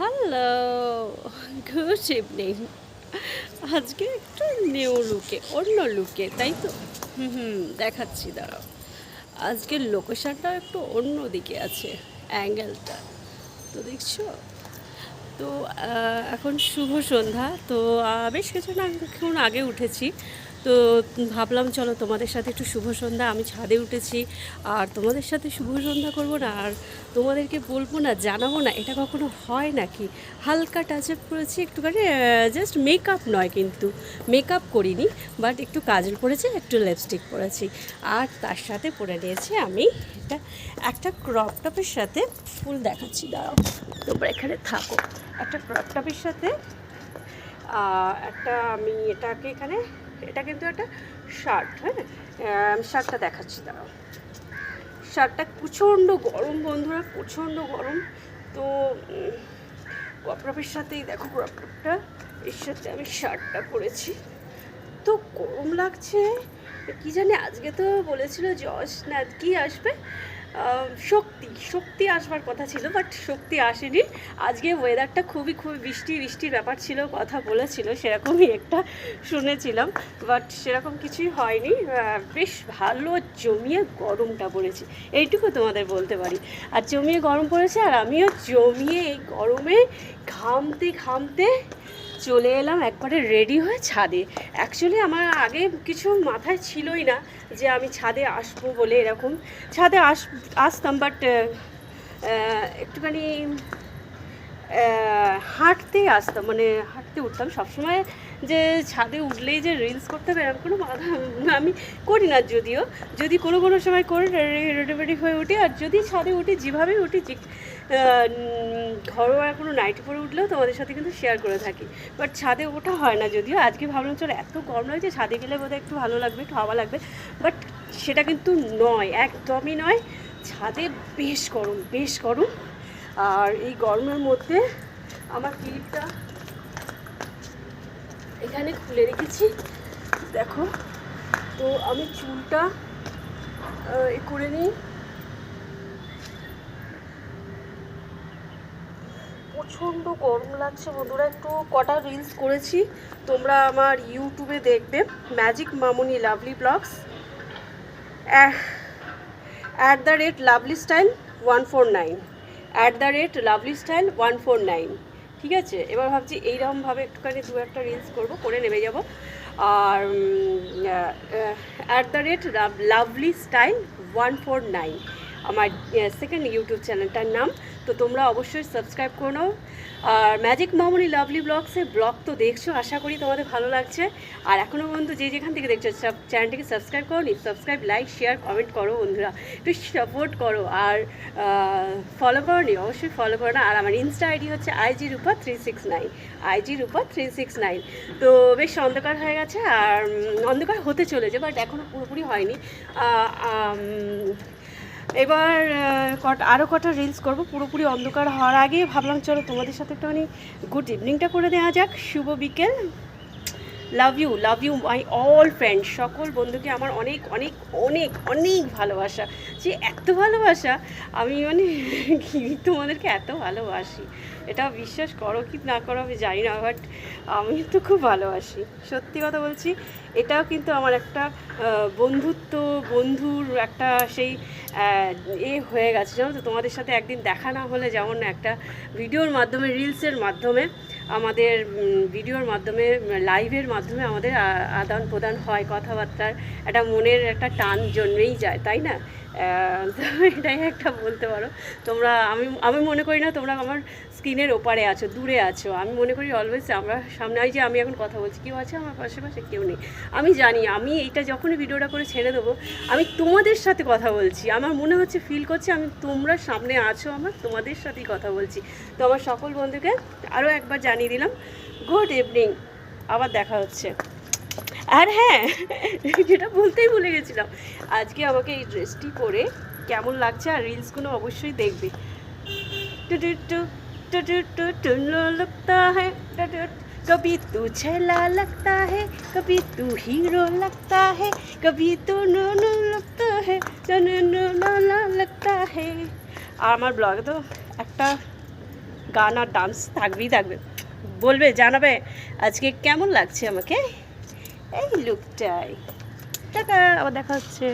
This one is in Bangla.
Hello, good evening. আজকে একটু নিউ লুকে, অন্য লুকে, তাই তো? দেখাচ্ছি, দাঁড়াও। আজকের লোকেশনটা একটু অন্য দিকে আছে, অ্যাঙ্গেলটা তো দেখছো তো। এখন শুভ সন্ধ্যা তো। বেশ কিছুক্ষণ আগে উঠেছি তো, ভাবলাম চলো তোমাদের সাথে একটু শুভ সন্ধ্যা। আমি ছাদে উঠেছি আর তোমাদের সাথে শুভ সন্ধ্যা করবো না আর তোমাদেরকে বলবো না, জানাবো না, এটা কখনো হয় নাকি? হালকা টাচ আপ করেছি একটুখানি, জাস্ট মেকআপ নয়, কিন্তু মেকআপ করিনি, বাট একটু কাজল পরেছি, একটু লিপস্টিক পরেছি, আর তার সাথে পরে নিয়েছি আমি একটা ক্রপ টপের সাথে ফুল। দেখাচ্ছি, দাঁড়াও, তোমরা এখানে থাকো। একটা ক্রপ টপের সাথে একটা, আমি এটাকে এখানে, এটা কিন্তু একটা শার্ট, হ্যাঁ, শার্টটা দেখাচ্ছি, দাঁড়াও। শার্টটা প্রচণ্ড গরম বন্ধুরা, প্রচণ্ড গরম তো। ক্রপ টপের সাথেই দেখো, ক্রপ টপটা এর সাথে আমি শার্টটা পরেছি, তো গরম লাগছে। কি জানি, আজকে তো বলেছিল যশ না কি আসবে, শক্তি আসবার কথা ছিল, বাট শক্তি আসেনি। আজকে ওয়েদারটা খুবই বৃষ্টির ব্যাপার ছিল, কথা বলেছিল, সেরকমই একটা শুনেছিলাম, বাট সেরকম কিছুই হয়নি। বেশ ভালো জমিয়ে গরমটা পড়েছে, এইটুকু তোমাদের বলতে পারি। আর জমিয়ে গরম পড়েছে, আর আমিও জমিয়ে এই গরমে ঘামতে ঘামতে চলে এলাম একবারে রেডি হয়ে ছাদে। অ্যাকচুয়ালি আমার আগে কিছু মাথায় ছিলই না যে আমি ছাদে আসবো বলে, এরকম ছাদে আসতাম, বাট একটুখানি হাঁটতে আসতাম, মানে হাঁটতে উঠতাম সবসময়। যে ছাদে উঠলেই যে রিলস করতে হবে এরকম কোনো বাধা আমি করি না, যদিও যদি কোনো সময় করে রেডি হয়ে উঠি। আর যদি ছাদে উঠি, যেভাবেই উঠি, ঘরোয়া কোনো নাইটি পরে উঠলেও তোমাদের সাথে কিন্তু শেয়ার করে থাকি, বাট ছাদে ওঠা হয় না। যদিও আজকে ভাবলাম চলো, এত গরম লাগছে, ছাদে গেলে বোধহয় একটু ভালো লাগবে, একটু হাওয়া লাগবে, বাট সেটা কিন্তু নয়, একদমই নয়। ছাদে বেশ গরম। আর এই গরমের মধ্যে আমার ক্লিপটা এখানে খুলে রেখেছি, দেখো। তো আমি চুলটা করে নিই। প্রচণ্ড গরম লাগছে বন্ধুরা। একটু কটা রিলস করেছি, তোমরা আমার ইউটিউবে দেখবে, ম্যাজিক মামুনি lovely blogs, @lovely style149, @lovely style149, ঠিক আছে? এবার ভাবছি এইরকমভাবে একটুখানি দু একটা রিলস করবো, করে নেমে যাব। আর @lovely style149 আমার সেকেন্ড ইউটিউব চ্যানেলটার নাম। তো তোমরা অবশ্যই সাবস্ক্রাইব করে নাও। আর ম্যাজিক মামুনি লাভলি ব্লগসের ব্লগ তো দেখছো, আশা করি তোমাদের ভালো লাগছে। আর এখনও পর্যন্ত যেখান থেকে দেখছো, চ্যানেলটিকে সাবস্ক্রাইব করো নি, সাবস্ক্রাইব, লাইক, শেয়ার, কমেন্ট করো বন্ধুরা, একটু সাপোর্ট করো। আর ফলো করো নি, অবশ্যই ফলো করো না। আর আমার ইনস্টা আইডি হচ্ছে IG Rupa 369। তো বেশ অন্ধকার হয়ে গেছে, আর অন্ধকার হতে চলেছে, বাট এখনও পুরোপুরি হয়নি। এবার আরও কটা রিলস করব পুরোপুরি অন্ধকার হওয়ার আগে। ভাবলাম চলো তোমাদের সাথে একটুখানি গুড ইভিনিংটা করে দেওয়া যাক, শুভ বিকেল। Love you my all friend, সকল বন্ধুকে আমার অনেক অনেক অনেক অনেক ভালোবাসা। যে এত ভালোবাসা, আমি মানে কি তোমাদেরকে এত ভালোবাসি, এটা বিশ্বাস করো কি না করো আমি জানি না, বাট আমি তো খুব ভালোবাসি, সত্যি কথা বলছি। এটাও কিন্তু আমার একটা বন্ধুর একটা সেই হয়ে গেছে, জানো তো। তোমাদের সাথে একদিন দেখা না হলে যেমন একটা ভিডিওর মাধ্যমে, রিলসের মাধ্যমে, আমাদের ভিডিওর মাধ্যমে, লাইভের মাধ্যমে আমাদের আদান প্রদান হয়, কথাবার্তার একটা মনের একটা টান জন্মেই যায়, তাই না? তো এটাই একটা বলতে পারো। তোমরা, আমি মনে করি না তোমরা আমার স্ক্রিনের ওপারে আছো, দূরে আছো। আমি মনে করি অলওয়েজ আমরা সামনে, যে আমি এখন কথা বলছি, কেউ আছে আমার পাশে কেউ নেই। আমি জানি আমি এইটা যখনই ভিডিওটা করে ছেড়ে দেবো, আমি তোমাদের সাথে কথা বলছি, আমার মনে হচ্ছে, ফিল করছি আমি তোমরা সামনে আছো, আমার তোমাদের সাথেই কথা বলছি। তো আমার সকল বন্ধুকে আরও একবার জানিয়ে দিলাম গুড ইভিনিং, আবার দেখা হচ্ছে। আর হ্যাঁ, যেটা বলতেই ভুলে গেছিলাম, আজকে আমাকে এই ড্রেসটি পরে কেমন লাগছে, আর রিলসগুলো অবশ্যই দেখবে। लगता है, कभी तू छैला लगता है, कभी तू हीरो लगता है, कभी तू नो लगता है, नो लगता है। আর আমার ব্লগে তো একটা গান আর ডান্স থাকবেই থাকবে। বলবে, জানাবে আজকে কেমন লাগছে আমাকে এই লুকটাই। টাটা, আবার দেখা হচ্ছে।